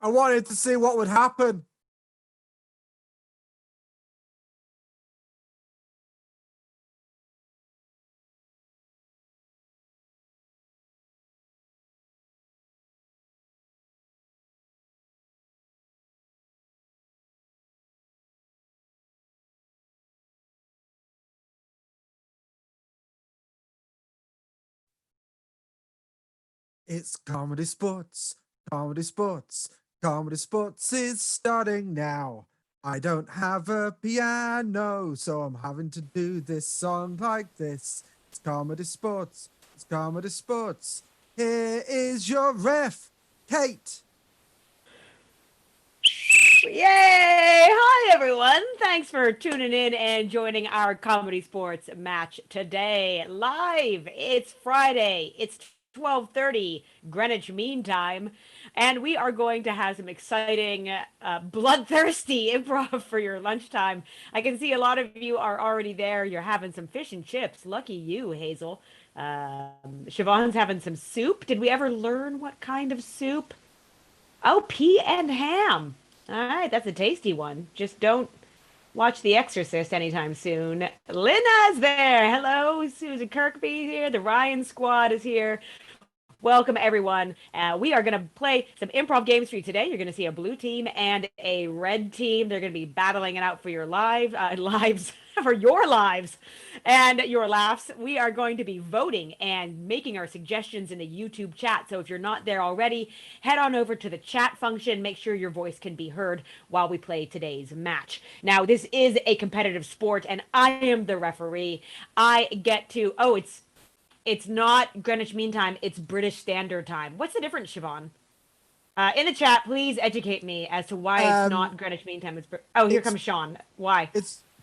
I wanted to see what would happen. It's Comedy Sports, Comedy Sports, Comedy Sports is starting now. I don't have a piano, so I'm having to do this song like this. It's Comedy Sports, it's Comedy Sports. Here is your ref, Kate. Yay! Hi, everyone. Thanks for tuning in and joining our Comedy Sports match today. Live. It's Friday. It's 12:30 Greenwich Mean Time. And we are going to have some exciting, bloodthirsty improv for your lunchtime. I can see a lot of you are already there. You're having some fish and chips. Lucky you, Hazel. Siobhan's having some soup. Did we ever learn what kind of soup? Oh, pea and ham. All right, that's a tasty one. Just don't watch The Exorcist anytime soon. Linna's there. Hello, Susan Kirkby here. The Ryan Squad is here. Welcome, everyone. We are going to play some improv games for you today. You're going to see a blue team and a red team. They're going to be battling it out for your lives, for your lives and your laughs. We are going to be voting and making our suggestions in the YouTube chat. So if you're not there already, head on over to the chat function. Make sure your voice can be heard while we play today's match. Now, this is a competitive sport, and I am the referee. I get to, it's not Greenwich Mean Time, it's British Standard Time. What's the difference, Siobhan? In the chat, please educate me as to why it's not Greenwich Mean Time. Here comes Sean. Why?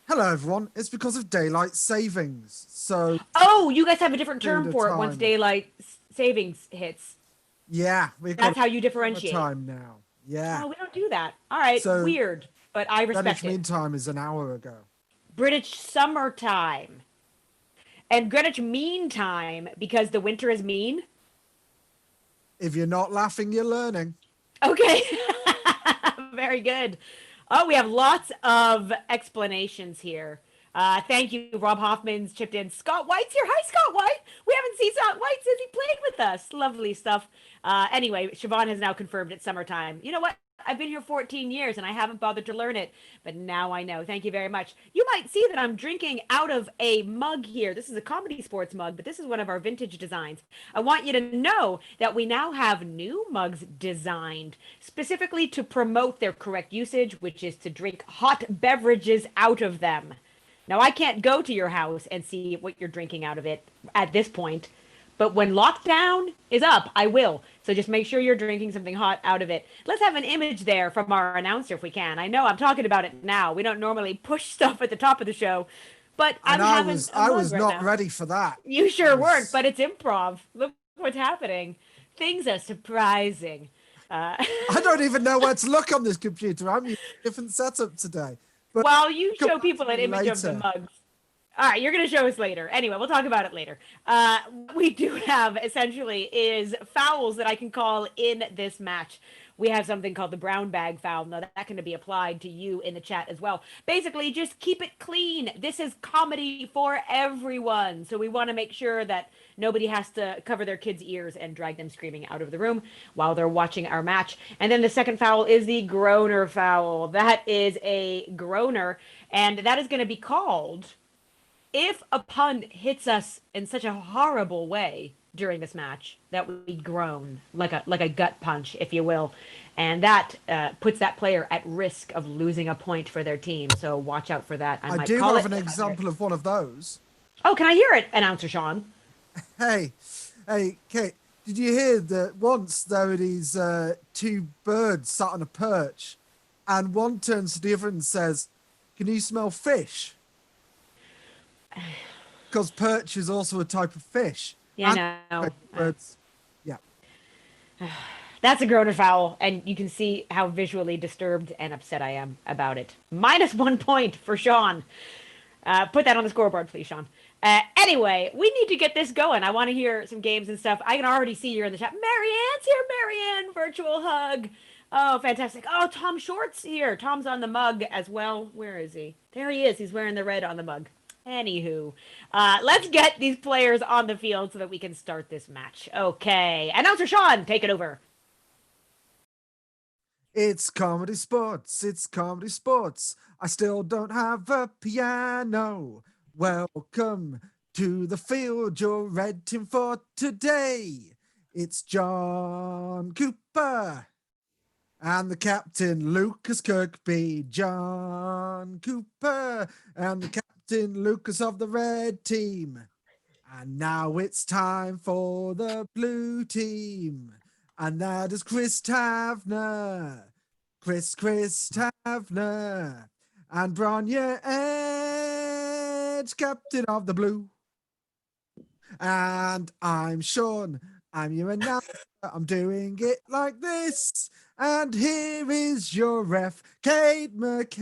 Hello, everyone. It's because of daylight savings. So. Oh, you guys have a different term for it once daylight savings hits. Yeah, that's how you differentiate. Time now. Yeah. Oh, we don't do that. All right, so, weird, but I respect Greenwich Mean Time is an hour ago. British summertime. And Greenwich Mean Time, because the winter is mean? If you're not laughing, you're learning. Okay. Very good. Oh, we have lots of explanations here. Thank you. Rob Hoffman's chipped in. Scott White's here. Hi, Scott White. We haven't seen Scott White since he played with us. Lovely stuff. Anyway, Siobhan has now confirmed it's summertime. You know what? I've been here 14 years and I haven't bothered to learn it, but now I know. Thank you very much. You might see that I'm drinking out of a mug here. This is a ComedySportz mug, but this is one of our vintage designs. I want you to know that we now have new mugs designed specifically to promote their correct usage, which is to drink hot beverages out of them. Now, I can't go to your house and see what you're drinking out of it at this point, but when lockdown is up, I will. So just make sure you're drinking something hot out of it. Let's have an image there from our announcer if we can. I know I'm talking about it now. We don't normally push stuff at the top of the show, but I was not ready for that. You sure weren't, but it's improv. Look what's happening. Things are surprising. I don't even know where to look on this computer. I'm using a different setup today. But well, you show people an image of the mugs. All right, you're going to show us later. Anyway, we'll talk about it later. We do have, essentially, is fouls that I can call in this match. We have something called the brown bag foul. Now, that can be applied to you in the chat as well. Basically, just keep it clean. This is comedy for everyone. So we want to make sure that nobody has to cover their kids' ears and drag them screaming out of the room while they're watching our match. And then the second foul is the groaner foul. That is a groaner, and that is going to be called if a pun hits us in such a horrible way during this match that we groan like a gut punch, if you will, and that puts that player at risk of losing a point for their team. So watch out for that. I do have an example of one of those. Oh, can I hear it, announcer Sean? Hey, Kate, did you hear that once there were these two birds sat on a perch, and one turns to the other and says, "Can you smell fish?" Because perch is also a type of fish. Yeah, no. Birds. Yeah. That's a groaner foul, and you can see how visually disturbed and upset I am about it. -1 point for Sean. Put that on the scoreboard, please, Sean. Anyway, we need to get this going. I want to hear some games and stuff. I can already see you're in the chat. Marianne's here, Marianne. Virtual hug. Oh, fantastic. Oh, Tom Short's here. Tom's on the mug as well. Where is he? There he is. He's wearing the red on the mug. Anywho, let's get these players on the field so that we can start this match. Okay. Announcer Sean, take it over. It's comedy sports. It's comedy sports. I still don't have a piano. Welcome to the field, your red team for today. It's John Cooper and the captain, Lucas Kirkby. John Cooper and the captain, Lucas of the red team. And now it's time for the blue team. And that is Chris Tavener. Chris Tavener. And Bronya Edge, captain of the blue. And I'm Sean. I'm your announcer. I'm doing it like this. And here is your ref, Kate McCabe.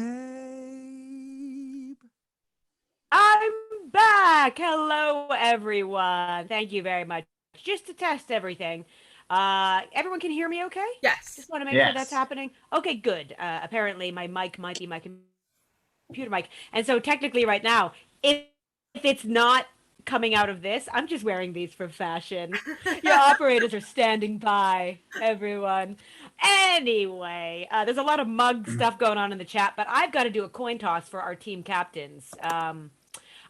I'm back. Hello, everyone. Thank you very much. Just to test everything. Everyone can hear me okay? Yes. Just want to make sure that's happening. Okay, good. Apparently my mic might be my computer mic. And so technically right now, if it's not coming out of this, I'm just wearing these for fashion. Your operators are standing by, everyone. Anyway, there's a lot of mug stuff going on in the chat, but I've got to do a coin toss for our team captains.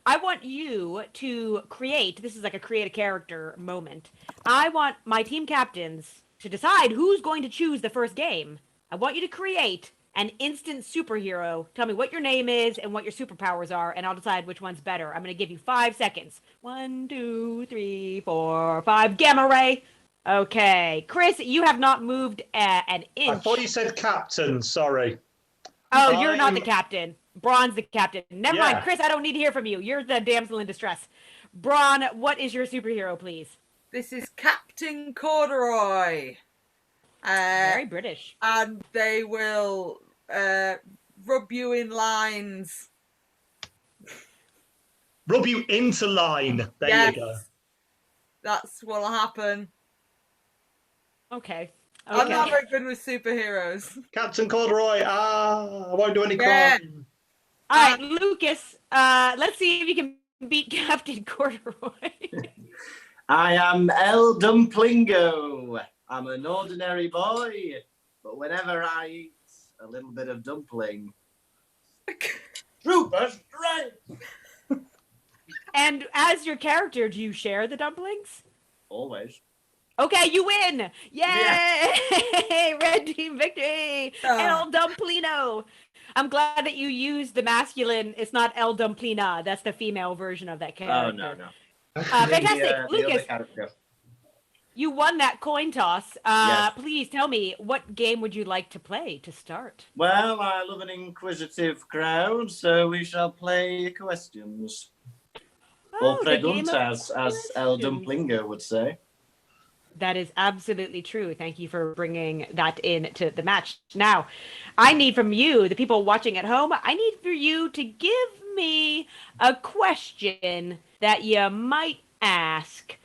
I want you to create, this is like a create a character moment. I want my team captains to decide who's going to choose the first game. I want you to create an instant superhero. Tell me what your name is and what your superpowers are, and I'll decide which one's better. I'm going to give you 5 seconds. 1, 2, 3, 4, 5. Gamma Ray. Okay. Chris, you have not moved an inch. I thought you said captain, sorry. Oh, you're not the captain. Braun's the captain. Never mind, Yeah. Chris, I don't need to hear from you. You're the damsel in distress. Braun, what is your superhero, please? This is Captain Corduroy. Very British. And they will rub you in lines. Rub you into line. There Yes. you go. That's what'll happen. Okay. I'm not very good with superheroes. Captain Corduroy, I won't do any Yeah. crime. All right, Lucas, let's see if you can beat Captain Corduroy. I am El Dumplingo. I'm an ordinary boy, but whenever I eat a little bit of dumpling, troopers, right? And as your character, do you share the dumplings? Always. Okay, you win! Yay! Yeah. Red team victory! El Dumplino! I'm glad that you used the masculine. It's not El Dumplina. That's the female version of that character. Oh, no. Fantastic. The other Lucas, character. you won that coin toss. Yes. Please tell me, what game would you like to play to start? Well, I love an inquisitive crowd, so we shall play questions. Or the game of preguntas, as El questions. Dumplingo would say. That is absolutely true. Thank you for bringing that into the match. Now, I need from you, the people watching at home, I need for you to give me a question that you might ask.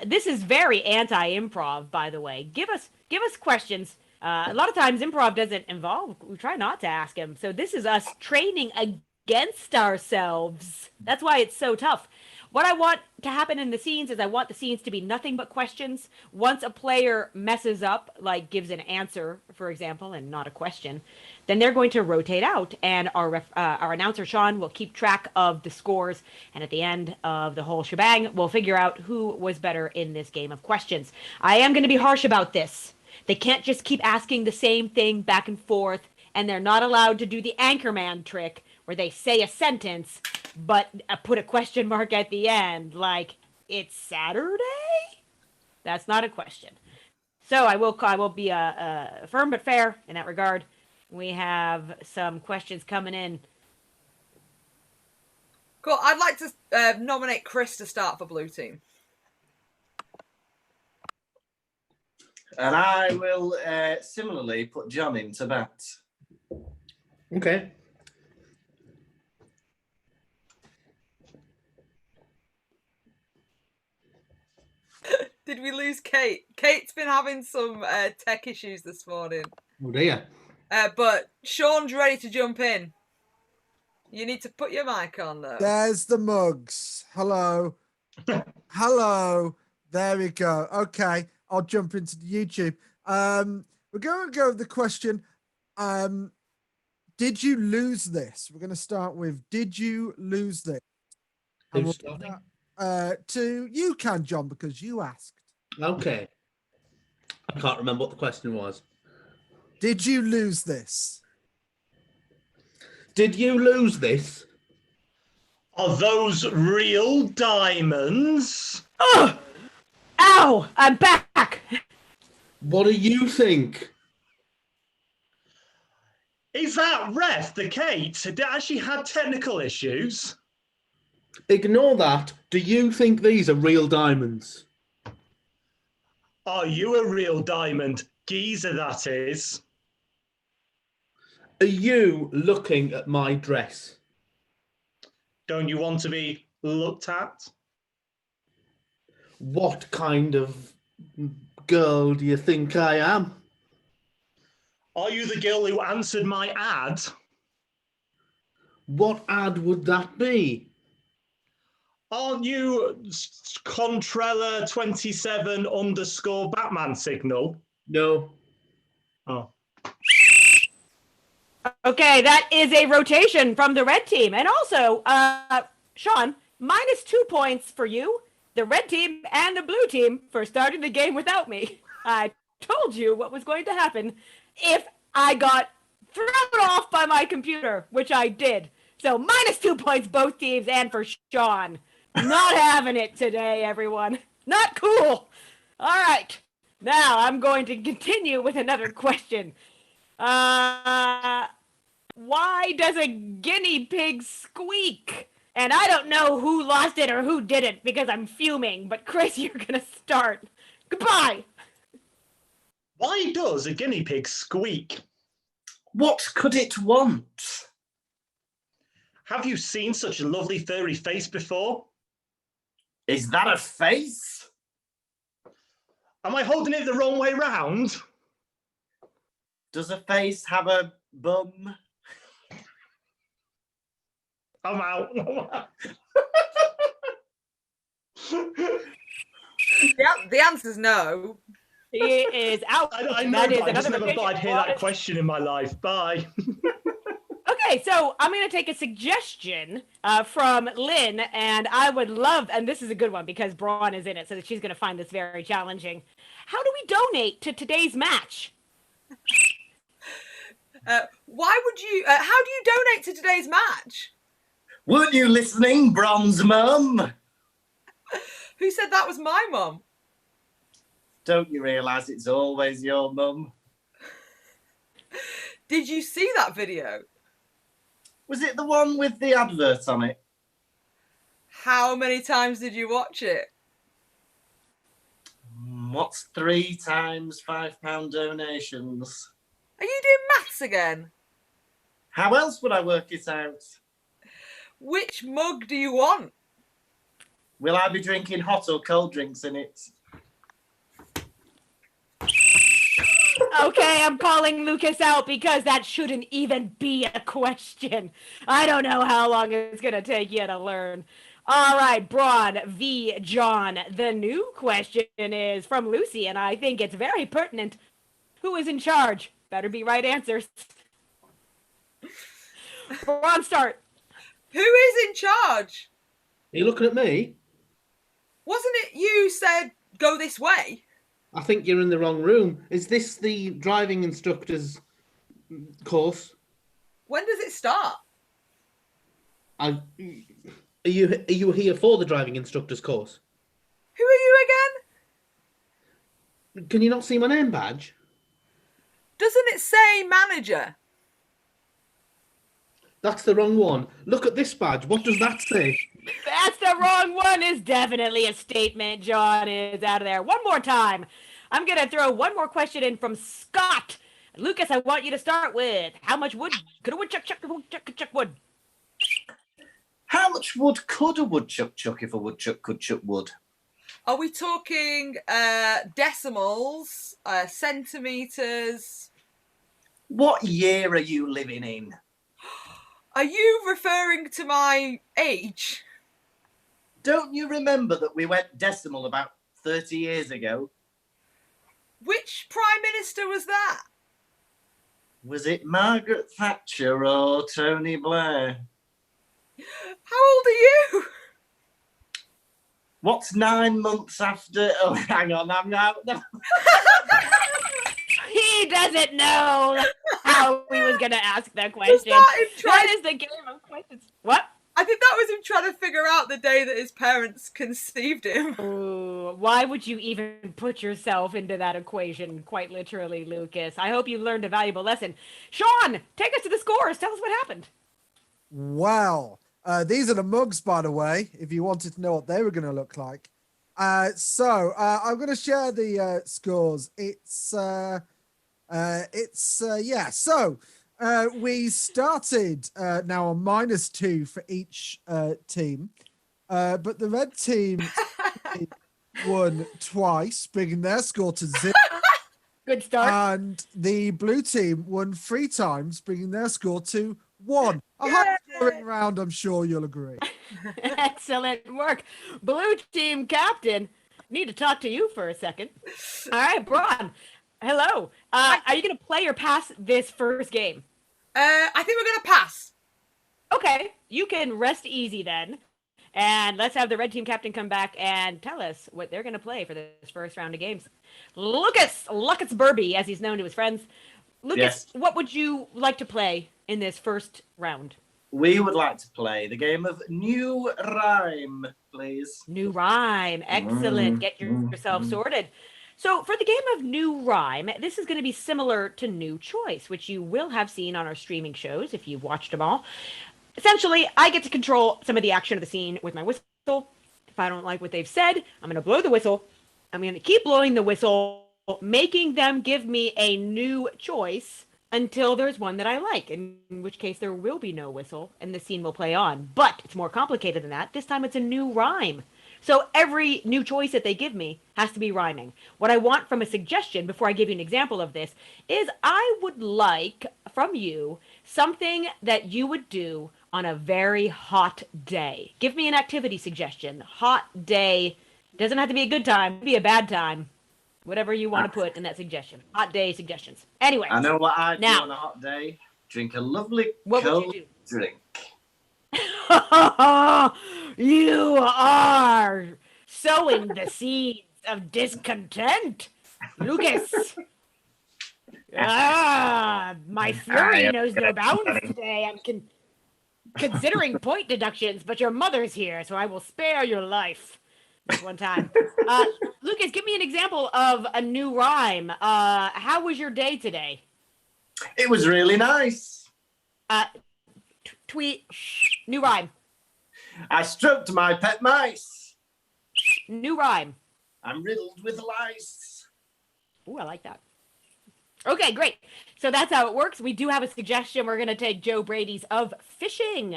This is very anti-improv, by the way. Give us questions. A lot of times improv doesn't involve, we try not to ask them. So this is us training against ourselves. That's why it's so tough. What I want to happen in the scenes is I want the scenes to be nothing but questions. Once a player messes up, like gives an answer, for example, and not a question, then they're going to rotate out, and our announcer, Sean, will keep track of the scores, and at the end of the whole shebang, we'll figure out who was better in this game of questions. I am going to be harsh about this. They can't just keep asking the same thing back and forth, and they're not allowed to do the Anchorman trick, where they say a sentence, but put a question mark at the end, like, it's Saturday? That's not a question. So I will be firm but fair in that regard. We have some questions coming in. Cool. I'd like to nominate Chris to start for Blue Team. And I will similarly put John into bat. Okay. Did we lose Kate? Kate's been having some tech issues this morning. Oh dear. But Sean's ready to jump in. You need to put your mic on, though. There's the mugs. Hello. Hello. There we go. Okay, I'll jump into the YouTube. We're going to go with the question. Did you lose this? We're going to start with, did you lose this? And Who's we'll starting? to you can, John, because you asked. Okay. I can't remember what the question was. Did you lose this? Did you lose this? Are those real diamonds? Oh! Ow! I'm back! What do you think? Is that ref, the Kate, that actually had technical issues? Ignore that. Do you think these are real diamonds? Are you a real diamond? Geezer, that is. Are you looking at my dress? Don't you want to be looked at? What kind of girl do you think I am? Are you the girl who answered my ad? What ad would that be? Aren't you Contrella 27 _ Batman signal? No. Oh. Okay, that is a rotation from the red team. And also, Sean, -2 points for you, the red team, and the blue team for starting the game without me. I told you what was going to happen if I got thrown off by my computer, which I did. So -2 points both teams and for Sean. Not having it today, everyone. Not cool. All right. Now I'm going to continue with another question. Why does a guinea pig squeak? And I don't know who lost it or who didn't because I'm fuming. But Chris, you're going to start. Goodbye. Why does a guinea pig squeak? What could it want? Have you seen such a lovely furry face before? Is that a face? Am I holding it the wrong way round? Does a face have a bum? I'm out. The answer's no. He is out. I know, That is but I just another never thought I'd hear that rotation. question in my life. Bye. Okay, so I'm going to take a suggestion from Lynn, and I would love, and this is a good one because Braun is in it, so that she's going to find this very challenging. How do we donate to today's match? Why would you? How do you donate to today's match? Weren't you listening, Bronze Mum? Who said that was my mum? Don't you realise it's always your mum? Did you see that video? Was it the one with the advert on it? How many times did you watch it? What's 3 times £5 donations? Are you doing maths again? How else would I work it out? Which mug do you want? Will I be drinking hot or cold drinks in it? Okay, I'm calling Lucas out because that shouldn't even be a question. I don't know how long it's going to take you to learn. All right, Braun v. John. The new question is from Lucy, and I think it's very pertinent. Who is in charge? Better be right answers. Braun, start. Who is in charge? Are you looking at me? Wasn't it you said go this way? I think you're in the wrong room. Is this the driving instructor's course? When does it start? Are you here for the driving instructor's course? Who are you again? Can you not see my name badge? Doesn't it say manager? That's the wrong one. Look at this badge. What does that say? That's the wrong one is definitely a statement. John is out of there. One more time. I'm going to throw one more question in from Scott. Lucas, I want you to start with how much wood could a woodchuck chuck wood? How much wood could a woodchuck chuck if a woodchuck could chuck wood? Are we talking decimals, centimeters? What year are you living in? Are you referring to my age? Don't you remember that we went decimal about 30 years ago? Which Prime Minister was that? Was it Margaret Thatcher or Tony Blair? How old are you? What's 9 months after? Oh, hang on, I'm out. He doesn't know how he was going to ask that question. That is the game of questions. What? I think that was him trying to figure out the day that his parents conceived him. Ooh, why would you even put yourself into that equation, quite literally, Lucas? I hope you learned a valuable lesson. Sean, take us to the scores. Tell us what happened. Well, these are the mugs, by the way, if you wanted to know what they were going to look like. So I'm going to share the scores. So we started now on -2 for each team, but the red team won twice, bringing their score to 0. Good start. And the blue team won 3 times, bringing their score to 1. A high-scoring round, I'm sure you'll agree. Excellent work. Blue team captain, need to talk to you for a second. All right, Braun. Hello. Are you going to play or pass this first game? I think we're going to pass. Okay, you can rest easy then. And let's have the red team captain come back and tell us what they're going to play for this first round of games. Lucas Burby, as he's known to his friends. Lucas, Yes. What would you like to play in this first round? We would like to play the game of New Rhyme, please. New Rhyme. Excellent. Get yourself sorted. So for the game of New Rhyme, this is going to be similar to New Choice, which you will have seen on our streaming shows if you've watched them all. Essentially, I get to control some of the action of the scene with my whistle. If I don't like what they've said, I'm going to blow the whistle. I'm going to keep blowing the whistle, making them give me a new choice until there's one that I like, in which case there will be no whistle and the scene will play on. But it's more complicated than that. This time it's a new rhyme. So every new choice that they give me has to be rhyming. What I want from a suggestion, before I give you an example of this, is I would like from you something that you would do on a very hot day. Give me an activity suggestion. Hot day. Doesn't have to be a good time. It could be a bad time. Whatever you want to put in that suggestion. Hot day suggestions. Anyway. I know what I'd do now, on a hot day. Drink a lovely what cold would you do? drink. You are sowing the seeds of discontent, Lucas. My fury knows no bounds today. I'm considering point deductions, but your mother's here, so I will spare your life this one time. Lucas, give me an example of a new rhyme. How was your day today? It was really nice. Tweet. New rhyme. I stroked my pet mice. New rhyme. I'm riddled with lice. Ooh, I like that. Okay, great. So that's how it works. We do have a suggestion. We're going to take Joe Brady's of fishing.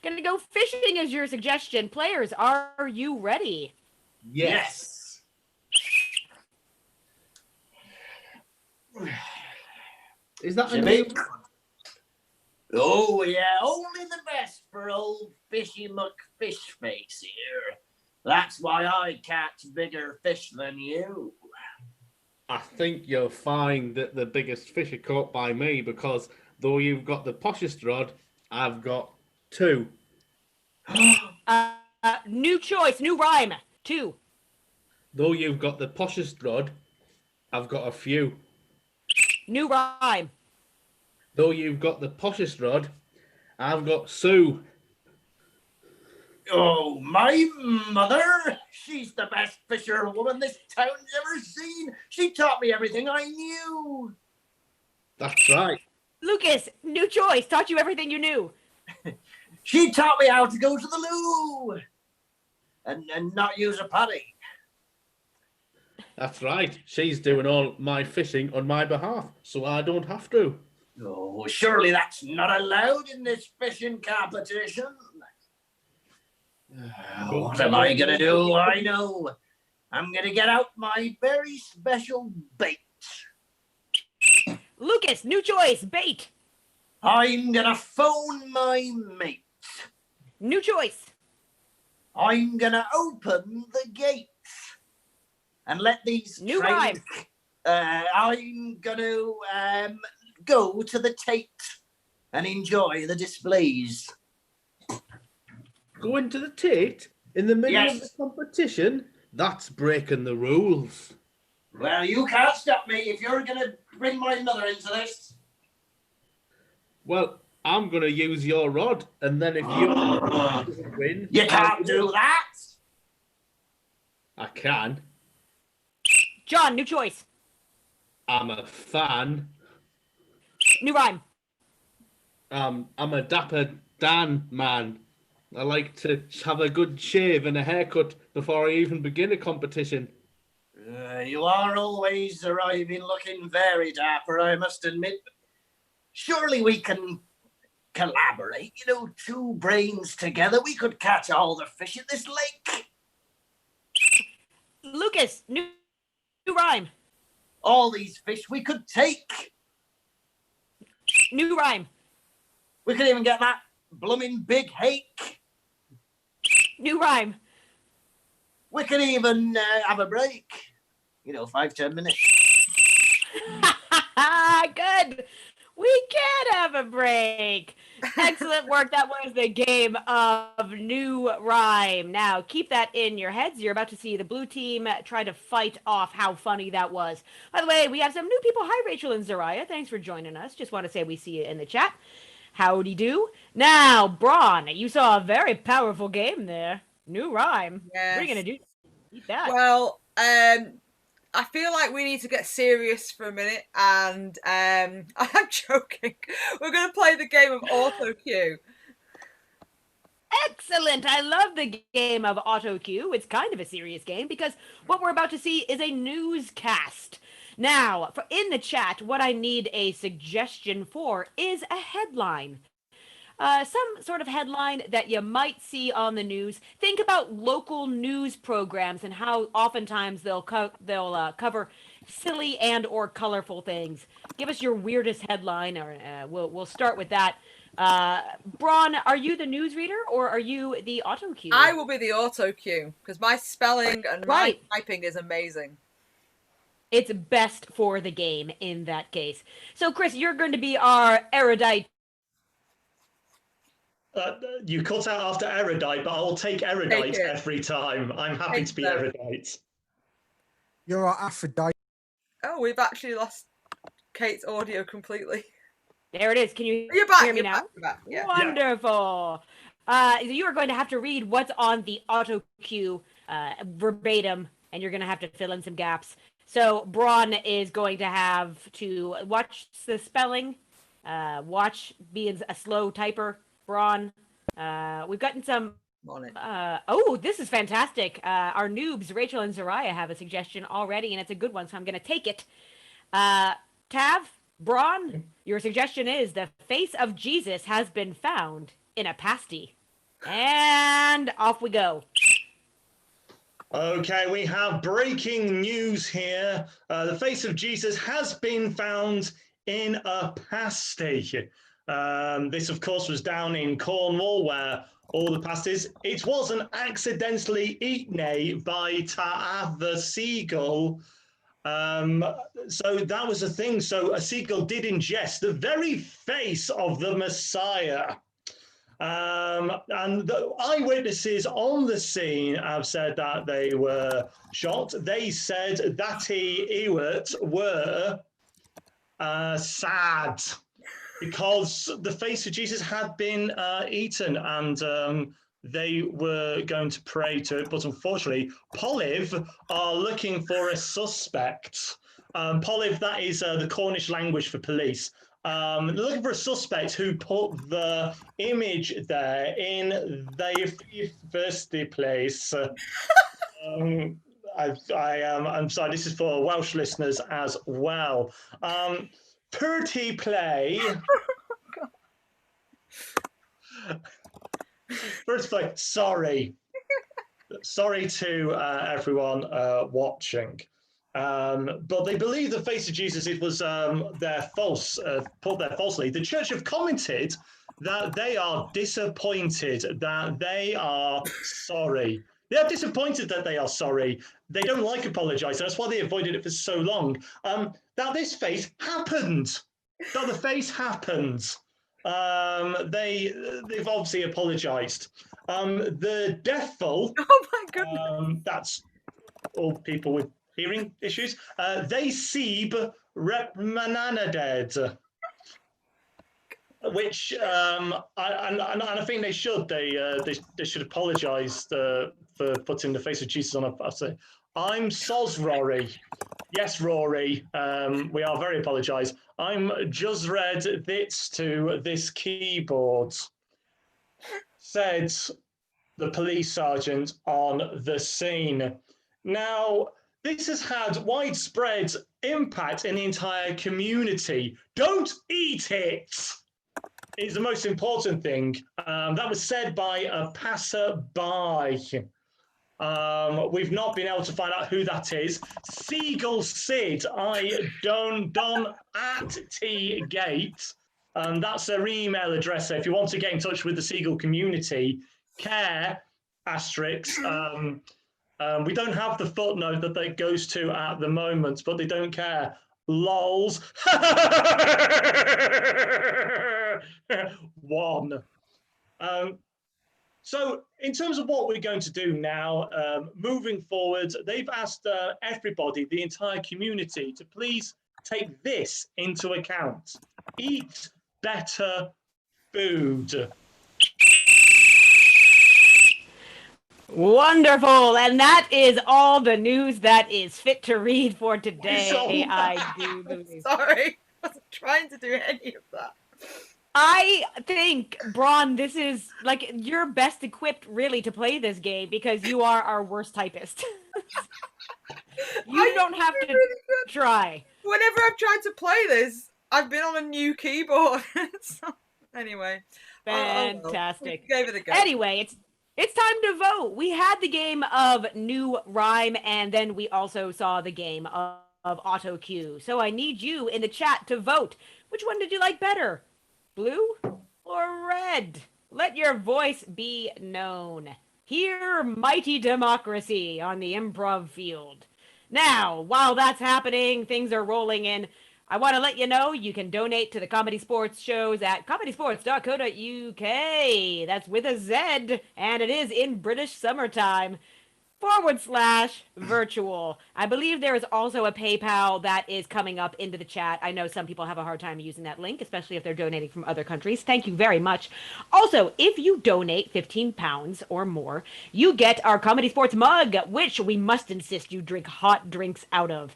Going to go fishing as your suggestion. Players, are you ready? Yes. Is that a Jimmy? name? Oh, yeah, only the best for old Fishy McFishface here. That's why I catch bigger fish than you. I think you'll find that the biggest fish are caught by me, because though you've got the poshest rod, I've got 2. New choice, new rhyme. 2. Though you've got the poshest rod, I've got a few. New rhyme. Though you've got the poshest rod, I've got Sue. Oh, my mother! She's the best fisherwoman this town's ever seen. She taught me everything I knew. That's right. Lucas, new choice. Taught you everything you knew. She taught me how to go to the loo and not use a paddy. That's right. She's doing all my fishing on my behalf, so I don't have to. Oh, surely that's not allowed in this fishing competition. What am I going to do? I know. I'm going to get out my very special bait. Lucas, new choice, bait. I'm going to phone my mate. New choice. I'm going to open the gates and let these New trains... I'm going to go to the Tate and enjoy the displays. Go into the Tate in the middle of the Yes. competition? That's breaking the rules. Well, you can't stop me if you're going to bring my mother into this. Well, I'm going to use your rod, and then if you win... You can't do that. I can. John, new choice. I'm a fan. New rhyme. I'm a dapper Dan man. I like to have a good shave and a haircut before I even begin a competition. You are always arriving looking very dapper, I must admit. Surely we can collaborate. You know, two brains together, we could catch all the fish in this lake. Lucas, new rhyme. All these fish we could take. New rhyme. We could even get that blooming big hake. New rhyme. We could even have a break. You know, 5-10 minutes. Good. We can have a break. Excellent work. That was the game of new rhyme. Now, keep that in your heads. You're about to see the blue team try to fight off how funny that was. By the way, we have some new people. Hi, Rachel and Zariah. Thanks for joining us. Just want to say we see you in the chat. Howdy do. Now, Braun, you saw a very powerful game there. New rhyme. Yes. What are you going to do? Eat that. Well, I feel like we need to get serious for a minute, and I'm joking. We're going to play the game of auto cue. Excellent. I love the game of auto cue. It's kind of a serious game because what we're about to see is a newscast. Now, in the chat, what I need a suggestion for is a headline. Some sort of headline that you might see on the news. Think about local news programs and how oftentimes they'll cover silly and or colorful things. Give us your weirdest headline, or we'll start with that. Braun, are you the newsreader or are you the auto cue? I will be the auto cue because my spelling and my typing is amazing. It's best for the game in that case. So, Chris, you're going to be our erudite. You cut out after erudite, but I'll take erudite every time. I'm happy to be erudite. You're our Aphrodite. Oh, we've actually lost Kate's audio completely. There it is. Can you You're back, hear me you're now? back, you're back, yeah. Wonderful. You are going to have to read what's on the auto cue verbatim, and you're going to have to fill in some gaps. So Braun is going to have to watch the spelling, watch being a slow typer. Braun, we've gotten some. Oh, this is fantastic. Our noobs, Rachel and Zariah, have a suggestion already, and it's a good one, so I'm going to take it. Tav, Braun, your suggestion is the face of Jesus has been found in a pasty. And off we go. Okay, we have breaking news here. The face of Jesus has been found in a pasty. This, of course, was down in Cornwall, where all the pasties. It wasn't accidentally eaten by Ta'av the seagull. So that was a thing. So a seagull did ingest the very face of the Messiah. And the eyewitnesses on the scene have said that they were shocked. They said that Ewart were sad because the face of Jesus had been eaten, and they were going to pray to it. But unfortunately, Poliv are looking for a suspect. Poliv, that is the Cornish language for police. They're looking for a suspect who put the image there in the first place. I'm sorry, this is for Welsh listeners as well. Purty play. First play, sorry. sorry to everyone watching. But they believe the face of Jesus, it was their false, put there falsely. The church have commented that they are disappointed, that they are sorry. They are disappointed that they are sorry. They don't like apologizing. That's why they avoided it for so long. That this face happened. That the face happened. They've obviously apologized. The devil, Oh my goodness. that's all people with hearing issues. They seeb repmananaded, which I think they should. They should apologise for putting the face of Jesus on. I say, I'm soz Rory. Yes, Rory. We are very apologise. I'm just read bits to this keyboard. Said the police sergeant on the scene. Now, this has had widespread impact in the entire community. Don't eat it is the most important thing. That was said by a passerby. We've not been able to find out who that is. Seagull Sid, I don't at T Gate. That's their email address. So if you want to get in touch with the Seagull community, care asterisk. We don't have the footnote that goes to at the moment, but they don't care. Lols. One. So in terms of what we're going to do now, moving forward, they've asked everybody, the entire community, to please take this into account. Eat better food. Wonderful. And that is all the news that is fit to read for today, I do believe. Sorry, I wasn't trying to do any of that. I think, Braun, this is, like, you're best equipped, really, to play this game because you are our worst typist. You don't have to try. Whenever I've tried to play this, I've been on a new keyboard. So, anyway. Fantastic. Gave it a go. Anyway, it's time to vote. We had the game of New Rhyme, and then we also saw the game of Auto Cue. So I need you in the chat to vote. Which one did you like better? Blue or red? Let your voice be known. Hear mighty democracy on the improv field. Now, while that's happening, things are rolling in. I want to let you know you can donate to the Comedy Sports shows at comedysportz.co.uk. That's with a Z, and it is in British summertime. /virtual. I believe there is also a PayPal that is coming up into the chat. I know some people have a hard time using that link, especially if they're donating from other countries. Thank you very much. Also, if you donate £15 or more, you get our Comedy Sports mug, which we must insist you drink hot drinks out of.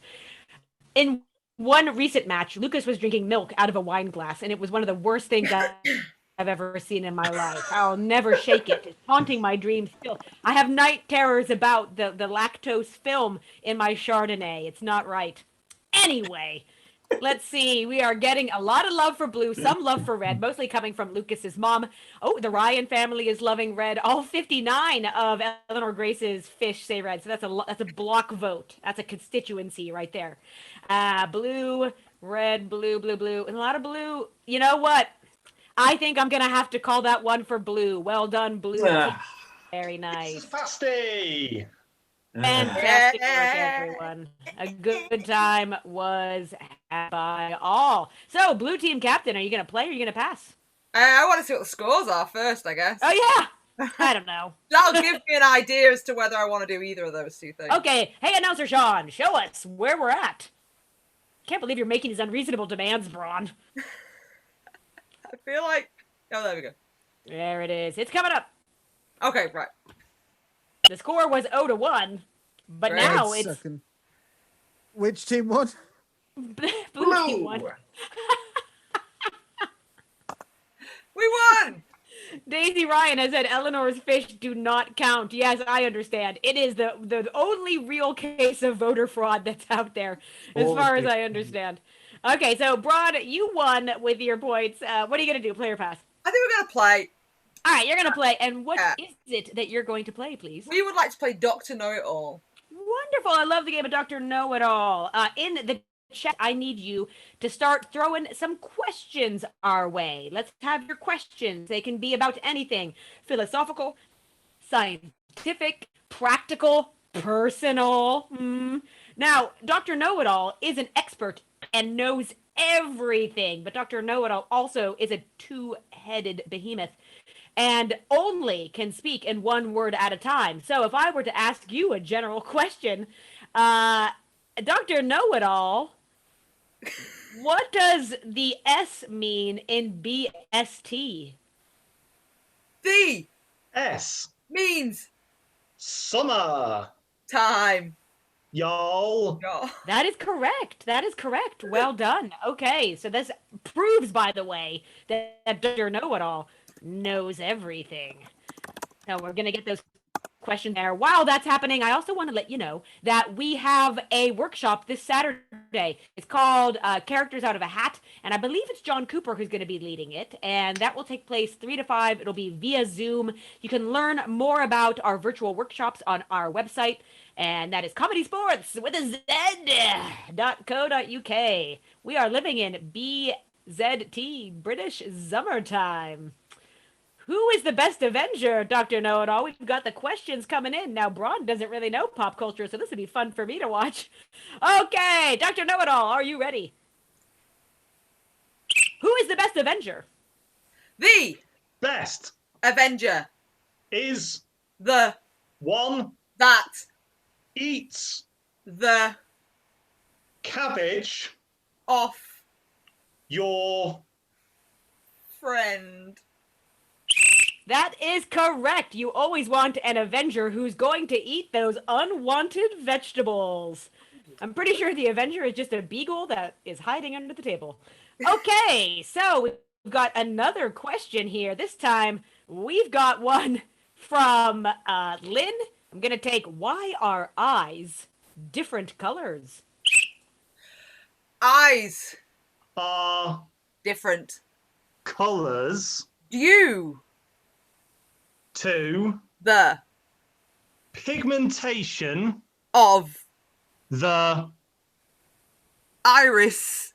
In one recent match, Lucas was drinking milk out of a wine glass, and it was one of the worst things I've ever seen in my life. I'll never shake it. It's haunting my dreams still. I have night terrors about the lactose film in my Chardonnay. It's not right. Anyway, let's see. We are getting a lot of love for blue, some love for red, mostly coming from Lucas's mom. Oh, the Ryan family is loving red. All 59 of Eleanor Grace's fish say red. So that's a block vote. That's a constituency right there. Blue, red, blue, blue, blue, and a lot of blue. You know what? I think I'm going to have to call that one for blue. Well done, blue. Very nice. It's fasty. Fantastic work, everyone. A good time was had by all. So, blue team captain, are you going to play or are you going to pass? I want to see what the scores are first, I guess. Oh, yeah. I don't know. That'll give me an idea as to whether I want to do either of those two things. Okay. Hey, announcer Sean, show us where we're at. Can't believe you're making these unreasonable demands, Braun. I feel like... Oh, there we go. There it is. It's coming up. Okay, right. The score was 0-1, but Great. now it's... Second. Which team won? Blue team won. We won! Daisy Ryan has said Eleanor's fish do not count. Yes, I understand. It is the only real case of voter fraud that's out there, as far as I understand. Okay, so Braun, you won with your points. What are you going to do, play or pass? I think we're going to play. All right, you're going to play. And what is it that you're going to play, please? We would like to play Doctor Know-It-All. Wonderful. I love the game of Dr. Know-It-All. In the chat, I need you to start throwing some questions our way. Let's have your questions. They can be about anything: philosophical, scientific, practical, personal. Now, Dr. Know-It-All is an expert and knows everything, but Dr. Know-It-All also is a two-headed behemoth and only can speak in one word at a time. So if I were to ask you a general question, Dr. Know-It-All, what does the S mean in BST? The S. means Summer. time. Y'all. Yeah. That is correct. That is correct. Well done. Okay, so this proves, by the way, that Dr. Know-It-All knows everything. So we're going to get those questions there. While that's happening, I also want to let you know that we have a workshop this Saturday. It's called Characters Out of a Hat, and I believe it's John Cooper who's going to be leading it, and that will take place 3 to 5. It'll be via Zoom. You can learn more about our virtual workshops on our website, and that is ComedySportz with a Z.co.uk. We are living in BZT, British Summertime. Who is the best Avenger, Dr. Know-It-All? We've got the questions coming in. Now, Braun doesn't really know pop culture, so this would be fun for me to watch. Okay, Dr. Know-It-All, are you ready? Who is the best Avenger? The Best Avenger. is The one that eats the cabbage off your friend. That is correct. You always want an Avenger who's going to eat those unwanted vegetables. I'm pretty sure the Avenger is just a beagle that is hiding under the table. Okay, so we've got another question here. This time, we've got one from Lynn. I'm going to take, why are eyes different colors? Eyes are different. colors Due to the pigmentation of the iris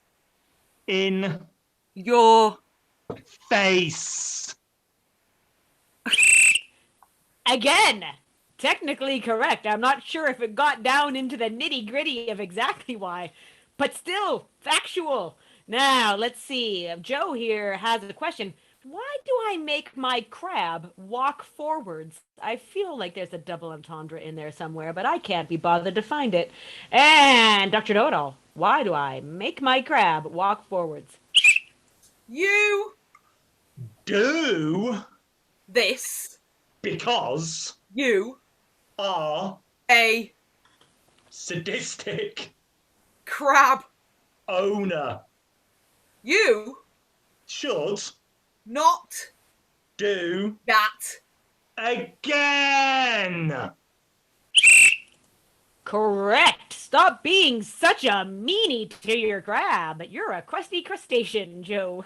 in your face. Again, technically correct. I'm not sure if it got down into the nitty gritty of exactly why, but still factual. Now, let's see. Joe here has a question. Why do I make my crab walk forwards? I feel like there's a double entendre in there somewhere, but I can't be bothered to find it. And Dr. Know-It-All, why do I make my crab walk forwards? you Do this because you are a sadistic crab. owner. You Should not do that. again. Correct. Stop being such a meanie to your crab. You're a crusty crustacean, Joe.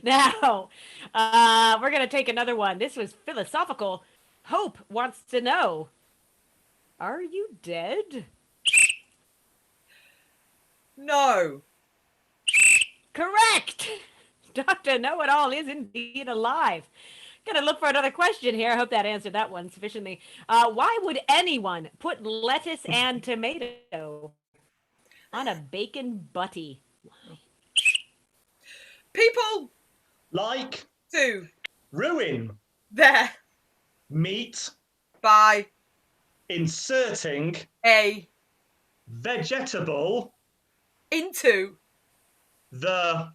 Now, we're going to take another one. This was philosophical. Hope wants to know, are you dead? No. Correct. Dr. Know-It-All is indeed alive. Gonna look for another question here. I hope that answered that one sufficiently. Why would anyone put lettuce and tomato on a bacon butty? Why? People Like do ruin their meat by inserting a vegetable into the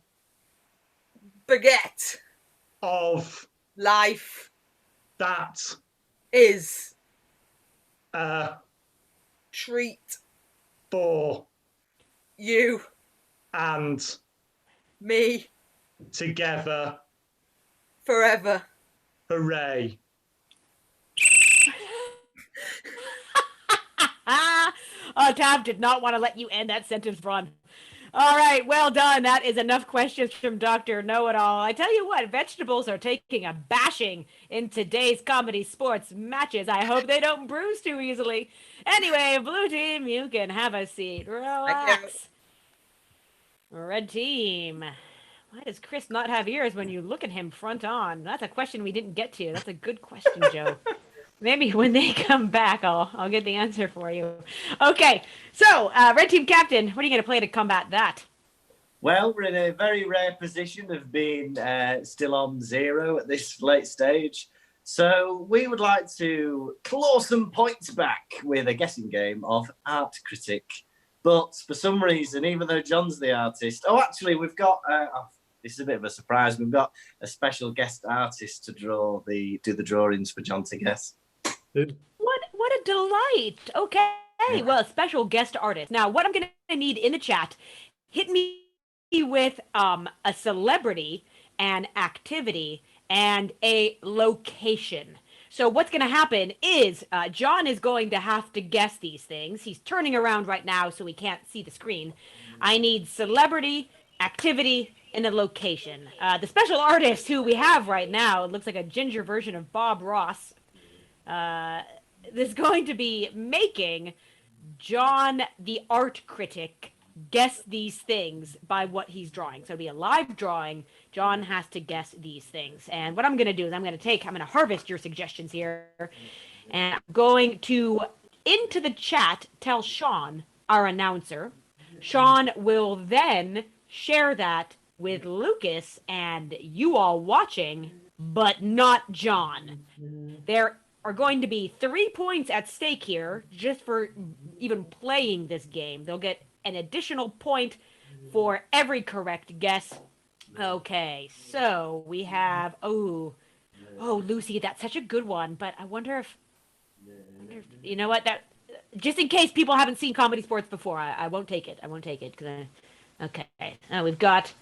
baguette. of Life that is a treat. for You and me together. forever. Hooray. Oh, Tav did not want to let you end that sentence, Braun. All right, well done. That is enough questions from Dr. Know-It-All. I tell you what, vegetables are taking a bashing in today's comedy sports matches. I hope they don't bruise too easily. Anyway, blue team, you can have a seat. Relax. Red team. Why does Chris not have ears when you look at him front on? That's a question we didn't get to. That's a good question, Joe. Maybe when they come back, I'll get the answer for you. Okay, so red team captain, what are you going to play to combat that? Well, we're in a very rare position of being still on 0 at this late stage. So we would like to claw some points back with a guessing game of Art Critic. But for some reason, even though John's the artist... Oh, actually, we've got... this is a bit of a surprise. We've got a special guest artist to do the drawings for John to guess. What a delight. Okay, well, a special guest artist. Now, what I'm going to need in the chat, hit me with a celebrity, an activity, and a location. So what's going to happen is John is going to have to guess these things. He's turning around right now, so we can't see the screen. I need celebrity, activity, and a location. The special artist who we have right now, it looks like a ginger version of Bob Ross, is going to be making John the art critic guess these things by what he's drawing. So it'll be a live drawing. John has to guess these things. And what I'm going to do is I'm going to harvest your suggestions here. And I'm going to, into the chat, tell Sean, our announcer. Sean will then share that with Lucas and you all watching, but not John. There are going to be 3 points at stake here just for even playing this game. They'll get an additional point for every correct guess. Okay, so we have... Oh, Lucy, that's such a good one, but I wonder if you know what? That just in case people haven't seen Comedy Sports before, I won't take it. I won't take it. Okay, we've got...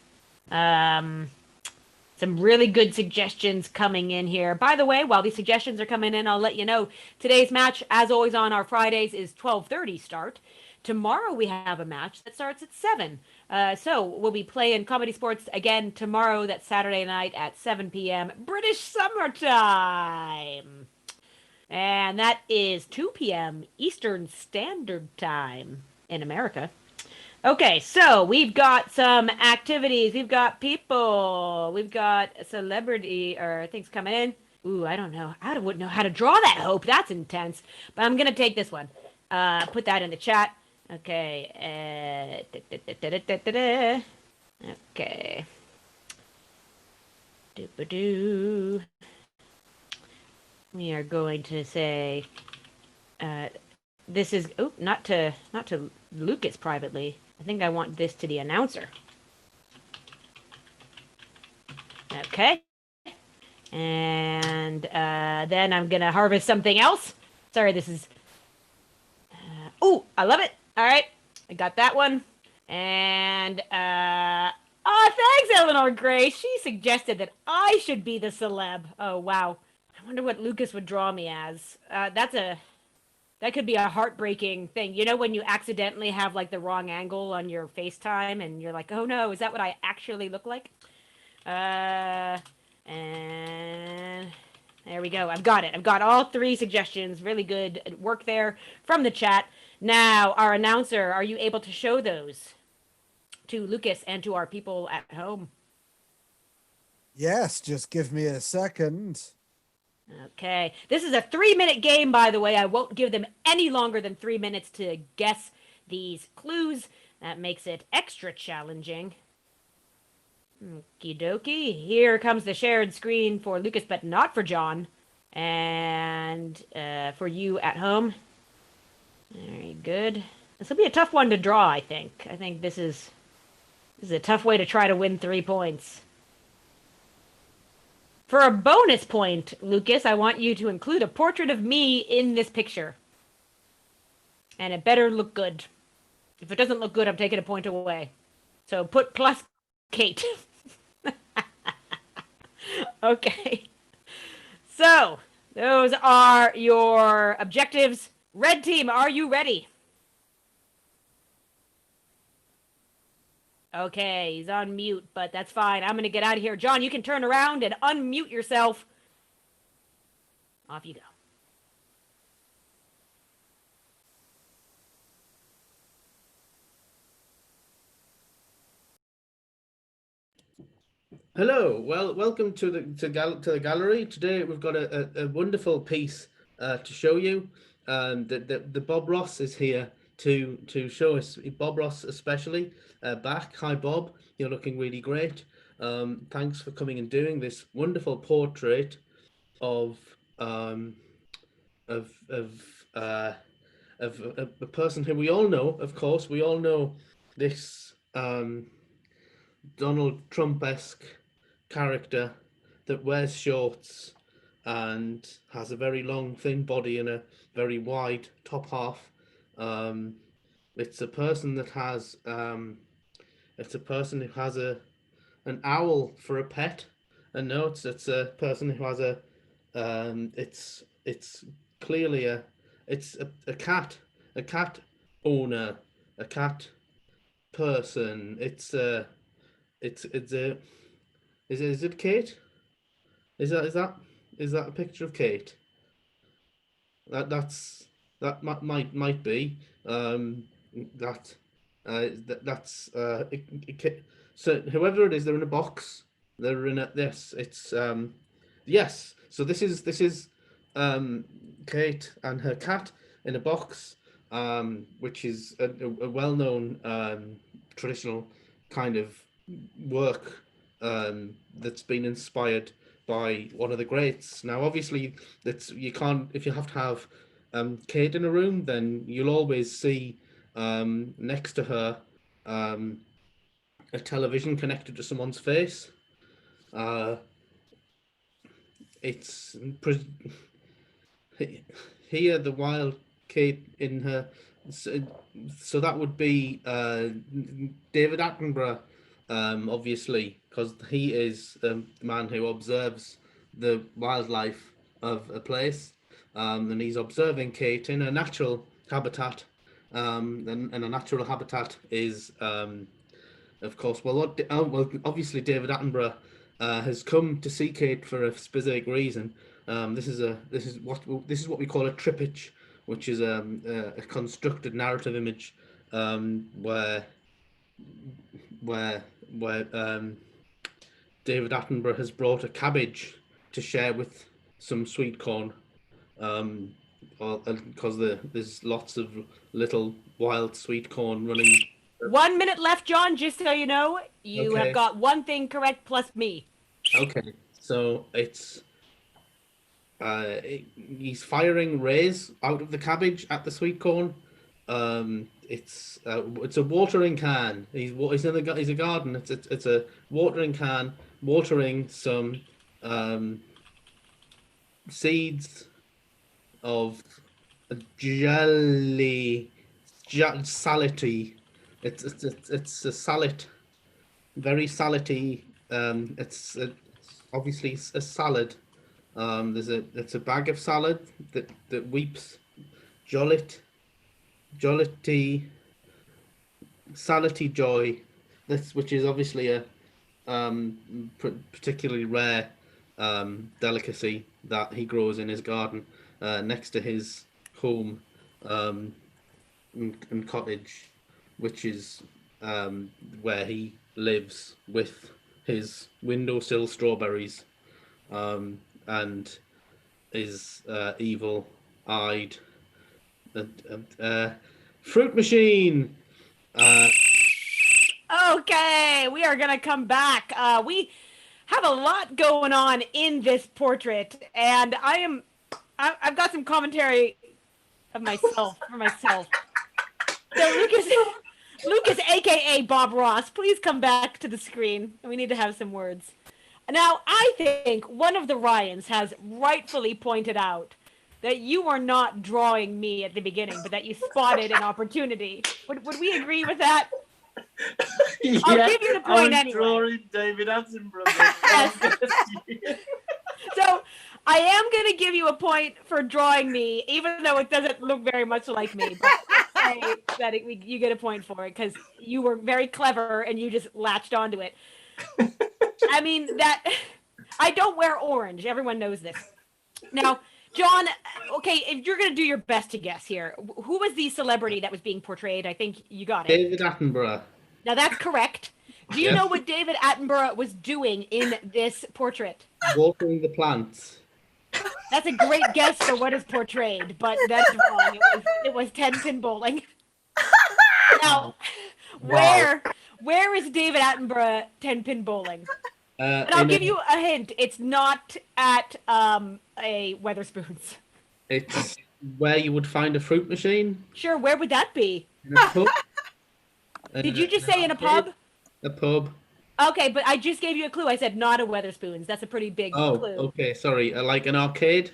some really good suggestions coming in here. By the way, while these suggestions are coming in, I'll let you know today's match, as always on our Fridays, is 12:30 start. Tomorrow we have a match that starts at 7. So we'll be playing Comedy Sports again tomorrow. That's Saturday night at 7 p.m. British summertime. And that is 2 p.m. Eastern Standard Time in America. Okay, so we've got some activities. We've got people. We've got celebrity or things coming in. Ooh, I don't know. I wouldn't know how to draw that, Hope. That's intense. But I'm going to take this one. Put that in the chat. Okay. Okay. Doop-a-doo. We are going to say... this is... Oh, not to Lucas privately. I think I want this to the announcer. Okay. And then I'm going to harvest something else. Sorry, this is... oh, I love it. All right. I got that one. And... thanks, Eleanor Gray. She suggested that I should be the celeb. Oh, wow. I wonder what Lucas would draw me as. That could be a heartbreaking thing. You know when you accidentally have like the wrong angle on your FaceTime and you're like, oh no, is that what I actually look like? And there we go. I've got it. I've got all 3 suggestions. Really good work there from the chat. Now, our announcer, are you able to show those to Lucas and to our people at home? Yes, just give me a second. Okay. This is a 3-minute game, by the way. I won't give them any longer than 3 minutes to guess these clues. That makes it extra challenging. Okie dokie. Here comes the shared screen for Lucas, but not for John. And for you at home. Very good. This will be a tough one to draw, I think. I think this is a tough way to try to win 3 points. For a bonus point, Lucas, I want you to include a portrait of me in this picture. And it better look good. If it doesn't look good, I'm taking a point away. So put plus Kate. Okay. So, those are your objectives. Red team, are you ready? Okay, he's on mute, but that's fine. I'm going to get out of here. John, you can turn around and unmute yourself. Off you go. Hello, well, welcome to the gallery. Today we've got a wonderful piece to show you. The Bob Ross is here to show us. Bob Ross especially back. Hi Bob, you're looking really great. Thanks for coming and doing this wonderful portrait of of a person who we all know. Of course, we all know this Donald Trump-esque character that wears shorts and has a very long, thin body and a very wide top half. It's a person that has it's a person who has an owl for a pet. And no, it's a person who has it's clearly a cat owner, a cat person. It's a is it Kate? Is that a picture of Kate? That might be that's so whoever it is, they're in a box. They're in a yes. It's yes. So this is Kate and her cat in a box, which is a well-known traditional kind of work that's been inspired by one of the greats. Now, obviously, you can't, if you have to have Kate in a room, then you'll always see next to her a television connected to someone's face. It's here the wild Kate in her. So that would be David Attenborough, obviously, because he is the man who observes the wildlife of a place, and he's observing Kate in a natural habitat, and a natural habitat is, of course, well, obviously David Attenborough has come to see Kate for a specific reason. This is what we call a triptych, which is a constructed narrative image where David Attenborough has brought a cabbage to share with some sweet corn, because there's lots of little wild sweet corn running. 1 minute left, John, just so you know. You Okay. have got one thing correct plus me. Okay, so it's he's firing rays out of the cabbage at the sweet corn. It's a watering can. He's a garden. It's a watering can watering some seeds of sality. It's a salad, very salady. It's obviously a salad. It's a bag of salad that weeps jollity sality joy. Which is obviously a particularly rare delicacy that he grows in his garden next to his home and cottage, which is where he lives with his windowsill strawberries, and his evil-eyed fruit machine. Okay, we are going to come back. We have a lot going on in this portrait, and I've got some commentary of myself for myself. So Lucas, aka Bob Ross, please come back to the screen. We need to have some words. Now, I think one of the Ryans has rightfully pointed out that you are not drawing me at the beginning, but that you spotted an opportunity. Would we agree with that? Yeah, I'll give you the point anyway. Drawing David Attenborough. Yes. So I am going to give you a point for drawing me, even though it doesn't look very much like me. But say that you get a point for it because you were very clever and you just latched onto it. I mean, I don't wear orange. Everyone knows this. Now, John, okay, if you're going to do your best to guess here, who was the celebrity that was being portrayed? I think you got it. David Attenborough. Now, that's correct. Do you know what David Attenborough was doing in this portrait? Watering the plants. That's a great guess for what is portrayed, but that's wrong. It was 10-pin bowling. Now, where is David Attenborough 10-pin bowling? And I'll give you a hint. It's not at a Weatherspoons. It's where you would find a fruit machine. Sure, where would that be? In a pub. Did you just say in a pub? A pub. Okay, but I just gave you a clue. I said not a Weatherspoons. That's a pretty big clue. Oh, okay, sorry. Like an arcade?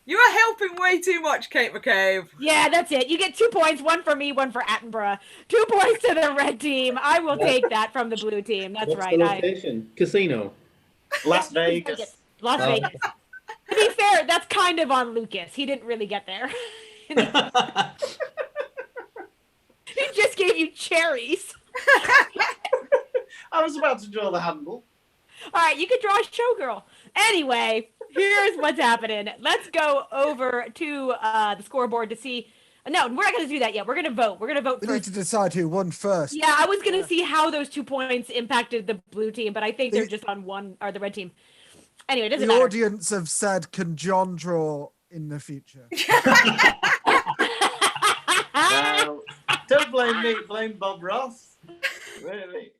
You are helping way too much, Kate McCabe. Yeah, that's it. You get 2 points, one for me, one for Attenborough. 2 points to the red team. I will take that from the blue team. That's What's right. The location? Casino. Las Vegas. Las Vegas. To be fair, that's kind of on Lucas. He didn't really get there. He just gave you cherries. I was about to draw the handle. All right, you could draw a showgirl. Anyway, here's what's happening. Let's go over to the scoreboard to see. No, we're not going to do that yet. We're going to vote. We're going to vote We first. need to decide who won first. Yeah, I was going to see how those 2 points impacted the blue team, but I think they're just on one, or the red team. Anyway, it doesn't The matter. audience have said, can John draw in the future? No, don't blame me. Blame Bob Ross. Really?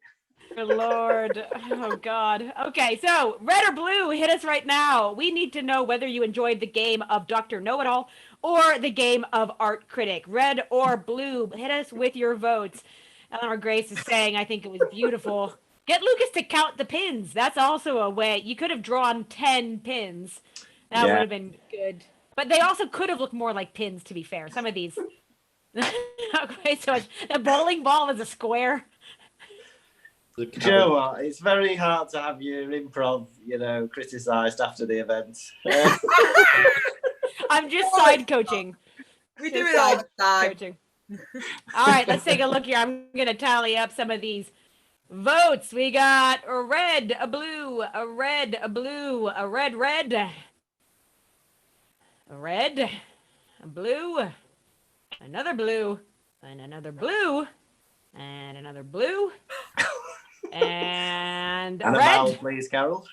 Good Lord. Oh, God. Okay, so red or blue, hit us right now. We need to know whether you enjoyed the game of Dr. Know-It-All or the game of Art Critic. Red or blue, hit us with your votes. Eleanor Grace is saying, I think it was beautiful. Get Lucas to count the pins. That's also a way. You could have drawn 10 pins. That would have been good. But they also could have looked more like pins, to be fair. Some of these. Okay, so the bowling ball is a square. Do you know what? It's very hard to have your improv, criticised after the event. I'm just side coaching. We do it all the time. Coaching. All right, let's take a look here. I'm going to tally up some of these votes. We got a red, a blue, a red, a blue, a red, a red, a blue, another blue, and another blue, and another blue, and a And a red. vowel, please, Carol.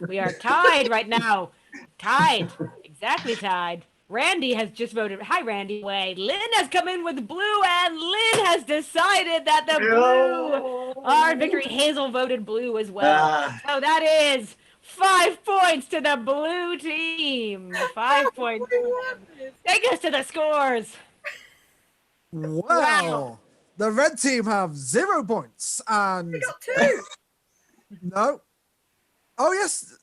We are tied right now. Tied. Exactly tied. Randy has just voted. Hi, Randy. Wait, Lynn has come in with blue, and Lynn has decided that the blue are victory. Hazel voted blue as well. So that is 5 points to the blue team. 5 points. Take us to the scores. Wow. The red team have 0 points. And We got 2. no. Oh, yes.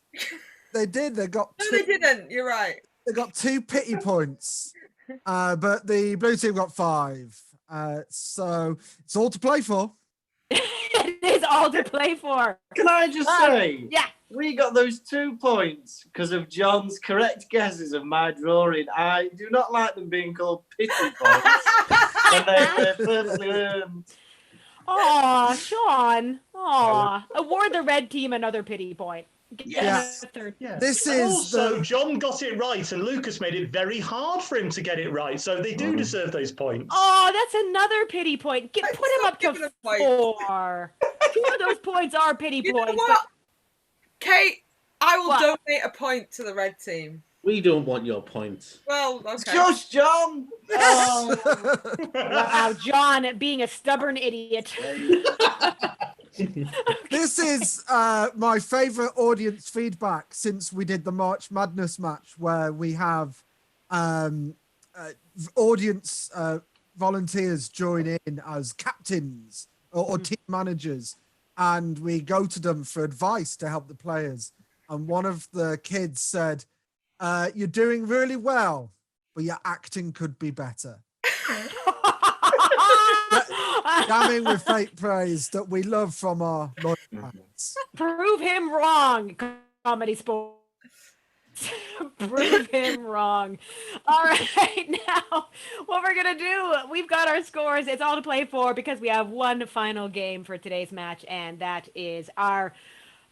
They did. They got No, 2. they didn't. You're right. They got 2 pity points. But the blue team got 5. So it's all to play for. It is all to play for. Can I just say, Yeah. we got those 2 points because of John's correct guesses of my drawing. I do not like them being called pity points. And they're perfectly earned. Aw, Sean. Aw. Award the red team another pity point. Yes. A third. Yeah. This And is also, the John got it right, and Lucas made it very hard for him to get it right. So they do deserve those points. Oh, that's another pity point. Put him up Give it to a point. 4. 2 of those points are pity You know points. what? Kate, I will What? donate a point to the red team. We don't want your points. Well, It's okay. just John. Oh. Wow, John being a stubborn idiot. this is my favorite audience feedback since we did the March Madness match, where we have audience volunteers join in as captains or team managers, and we go to them for advice to help the players. And one of the kids said, "You're doing really well, but your acting could be better." Damning with fake praise that we love from our loyal fans. Prove him wrong, Comedy Sports. Prove him wrong. All right, now what we're gonna do, we've got our scores. It's all to play for because we have one final game for today's match, and that is our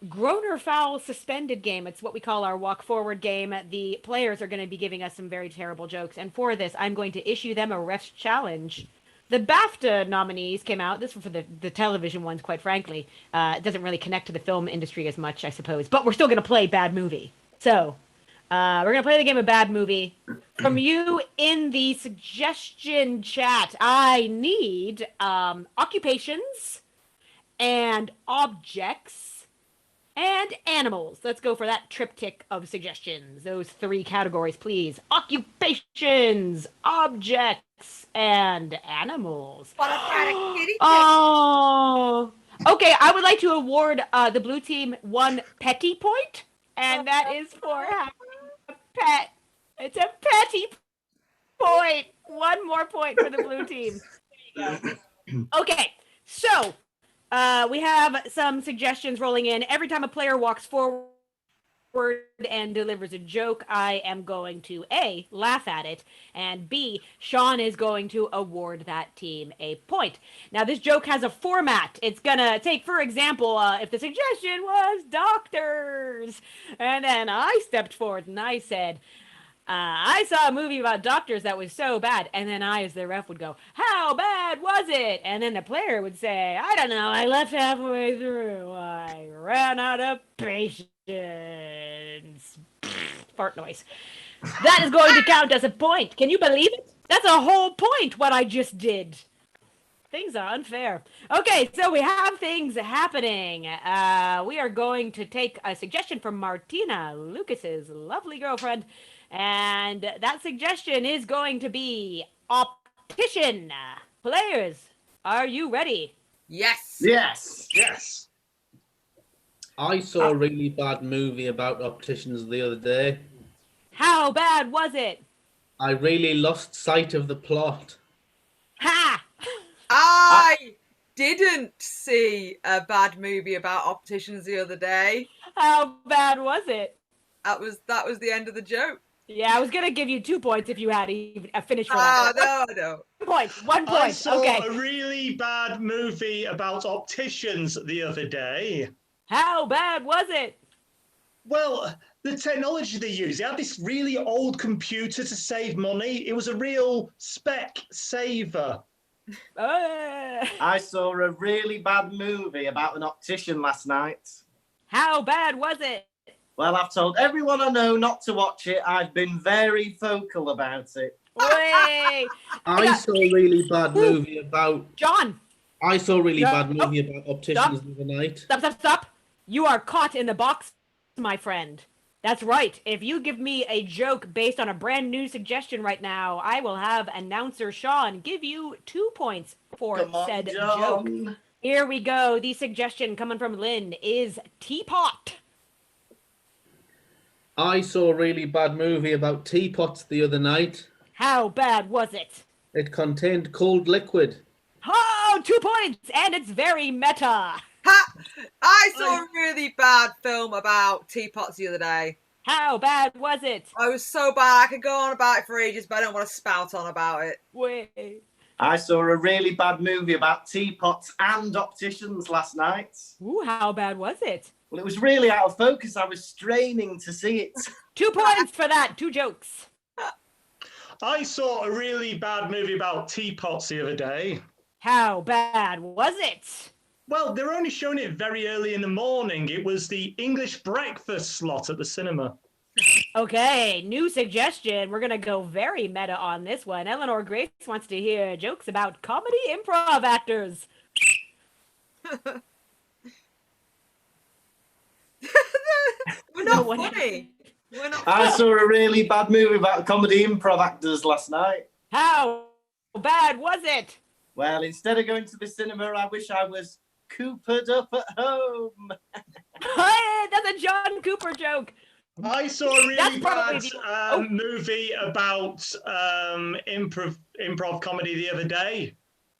grown or foul suspended game. It's what we call our walk forward game. The players are going to be giving us some very terrible jokes, and for this, I'm going to issue them a ref's challenge. The BAFTA nominees came out. This was for the television ones, quite frankly. It doesn't really connect to the film industry as much, I suppose. But we're still going to play Bad Movie. So, we're going to play the game of Bad Movie. From you in the suggestion chat, I need occupations and objects and animals. Let's go for that triptych of suggestions. Those three categories, please. Occupations, objects, and animals. Oh. Okay, I would like to award the blue team 1 petty point, and that is for having a pet. It's a petty point. 1 more point for the blue team. There you go. Okay, so we have some suggestions rolling in. Every time a player walks forward and delivers a joke, I am going to A, laugh at it, and B, Sean is going to award that team a point. Now, this joke has a format. It's gonna take, for example, if the suggestion was doctors, and then I stepped forward and I said, I saw a movie about doctors that was so bad. And then I, as the ref, would go, how bad was it? And then the player would say, I don't know, I left halfway through. I ran out of patience. Fart noise. That is going to count as a point. Can you believe it? That's a whole point, what I just did. Things are unfair. Okay, so we have things happening. We are going to take a suggestion from Martina, Lucas's lovely girlfriend. And that suggestion is going to be optician. Players, are you ready? Yes. Yes. Yes. I saw a really bad movie about opticians the other day. How bad was it? I really lost sight of the plot. Ha! I didn't see a bad movie about opticians the other day. How bad was it? That was the end of the joke. Yeah, I was going to give you 2 points if you had even a finish for that. No. 1 point. 1 point. I saw Okay. a really bad movie about opticians the other day. How bad was it? Well, the technology they use, they had this really old computer to save money. It was a real spec saver. I saw a really bad movie about an optician last night. How bad was it? Well, I've told everyone I know not to watch it. I've been very vocal about it. Wait. I saw a really bad movie about. John. I saw a really No. bad movie about opticians the other night. Stop. You are caught in the box, my friend. That's right. If you give me a joke based on a brand new suggestion right now, I will have announcer Sean give you 2 points for Come on, said John. joke. Here we go. The suggestion coming from Lynn is teapot. I saw a really bad movie about teapots the other night. How bad was it? It contained cold liquid. Oh, 2 points, and it's very meta. Ha! I saw a really bad film about teapots the other day. How bad was it? I was so bad. I could go on about it for ages, but I don't want to spout on about it. Wait. I saw a really bad movie about teapots and opticians last night. Ooh, how bad was it? Well, it was really out of focus. I was straining to see it. 2 points for that. 2 jokes. I saw a really bad movie about teapots the other day. How bad was it? Well, they're only showing it very early in the morning. It was the English breakfast slot at the cinema. Okay, new suggestion. We're going to go very meta on this one. Eleanor Grace wants to hear jokes about comedy improv actors. We're not No one- funny. We're not I funny. saw a really bad movie about comedy improv actors last night. How bad was it? Well, instead of going to the cinema, I wish I was coopered up at home. Hey, that's a John Cooper joke. I saw a That's really probably bad movie about improv comedy the other day.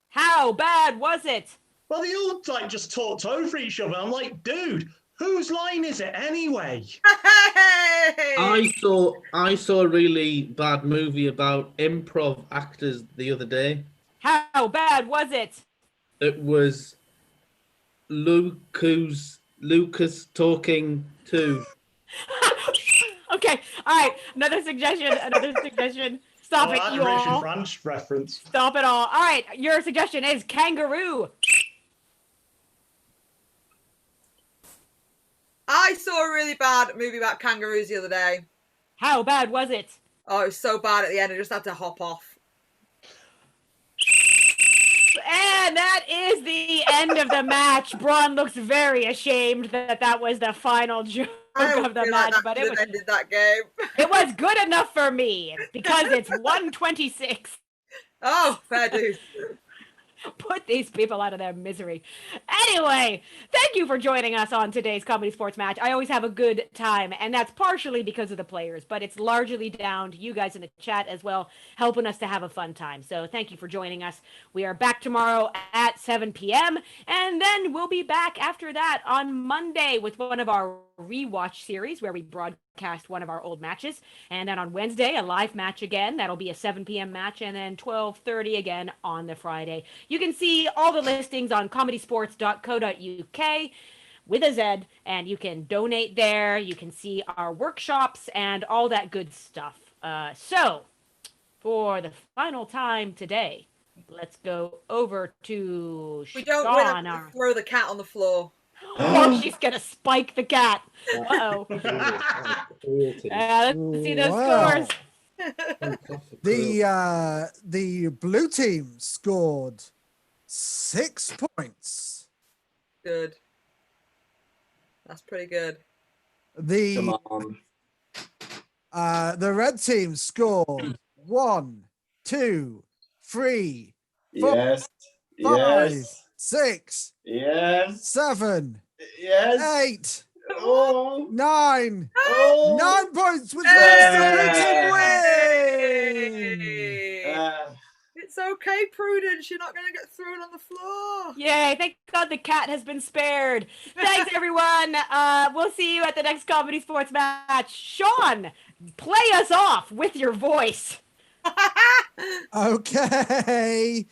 How bad was it? Well, they all just talked over each other. I'm like, dude, Whose line is it anyway? Hey! I saw a really bad movie about improv actors the other day. How bad was it? It was Lucas talking to. Okay, all right. Another suggestion. Another suggestion. Stop Oh, it, that's you Richard all. Branch reference. Stop it all. All right, your suggestion is kangaroo. I saw a really bad movie about kangaroos the other day. How bad was it? Oh, it was so bad at the end, I just had to hop off. And that is the end of the match. Braun looks very ashamed that that was the final joke I don't of the feel match, like that but could it have was ended that game. it was good enough for me because it's 126. Oh, fair dues. Put these people out of their misery. Anyway, thank you for joining us on today's Comedy Sports Match. I always have a good time, and that's partially because of the players, but it's largely down to you guys in the chat as well, helping us to have a fun time. So thank you for joining us. We are back tomorrow at 7 p.m., and then we'll be back after that on Monday with one of our rewatch series where we broadcast one of our old matches, and then on Wednesday a live match again. That'll be a 7 p.m. match, and then 12:30 again on the Friday. You can see all the listings on comedysportz.co.uk with a Z, and you can donate there. You can see our workshops and all that good stuff. So for the final time today, let's go over to We don't Sean. win, throw the cat on the floor. Oh, she's gonna spike the cat. Uh-oh. Let's see those Wow. scores. The blue team scored 6 points. Good. That's pretty good. The red team scored 1, 2, 3, 4, Yes. 5, Yes. 6, Yes. 7, Yes. 8, Oh. 9. Oh. 9 points, which means the blue team wins. Hey! It's okay, Prudence. You're not going to get thrown on the floor. Yay, thank God the cat has been spared. Thanks, everyone. We'll see you at the next Comedy Sports Match. Sean, play us off with your voice. Okay.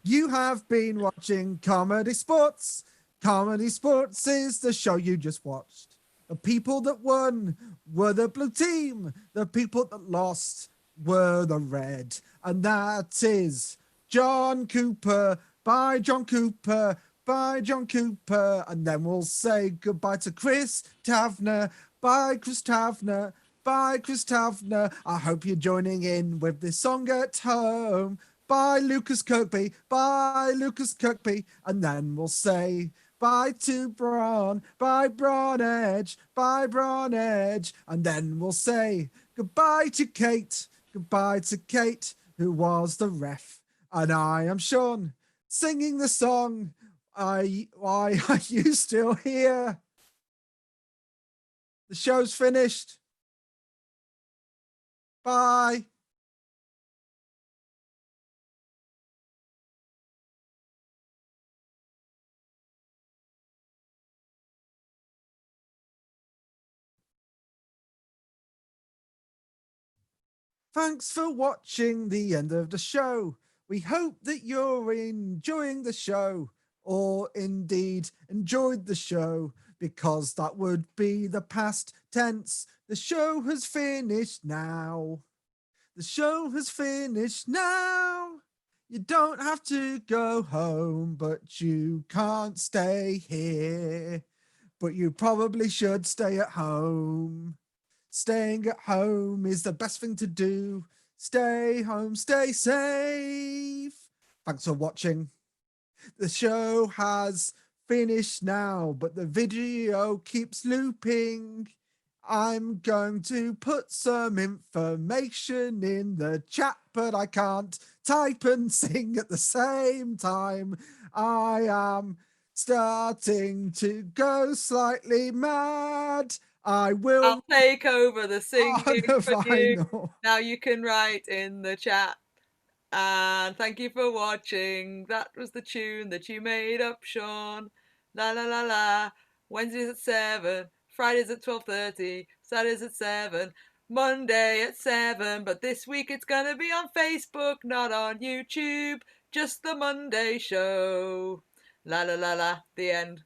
You have been watching Comedy Sports. Comedy Sports is the show you just watched. The people that won were the blue team. The people that lost were the red. And that is John Cooper. Bye, John Cooper. Bye, John Cooper. And then we'll say goodbye to Chris Tavener. Bye, Chris Tavener. Bye, Chris Tavener. I hope you're joining in with this song at home. Bye, Lucas Kirkby. Bye, Lucas Kirkby. And then we'll say bye to Braun. Bye, Braun Edge. Bye, Braun Edge. And then we'll say goodbye to Kate. Goodbye to Kate, who was the ref. And I am Sean, singing the song. Why are you still here? The show's finished. Bye. Thanks for watching the end of the show. We hope that you're enjoying the show, or indeed enjoyed the show, because that would be the past tense. The show has finished now. The show has finished now. You don't have to go home, but you can't stay here. But you probably should stay at home. Staying at home is the best thing to do. Stay home, stay safe. Thanks for watching. The show has finished now, but the video keeps looping. I'm going to put some information in the chat, but I can't type and sing at the same time. I am starting to go slightly mad. I'll take over the singing the for you. final. Now you can write in the chat. And thank you for watching. That was the tune that you made up, Sean. La la la la. Wednesdays at 7, Fridays at 12:30, Saturdays at 7, Monday at 7. But this week it's going to be on Facebook, not on YouTube. Just the Monday show. La la la la, the end.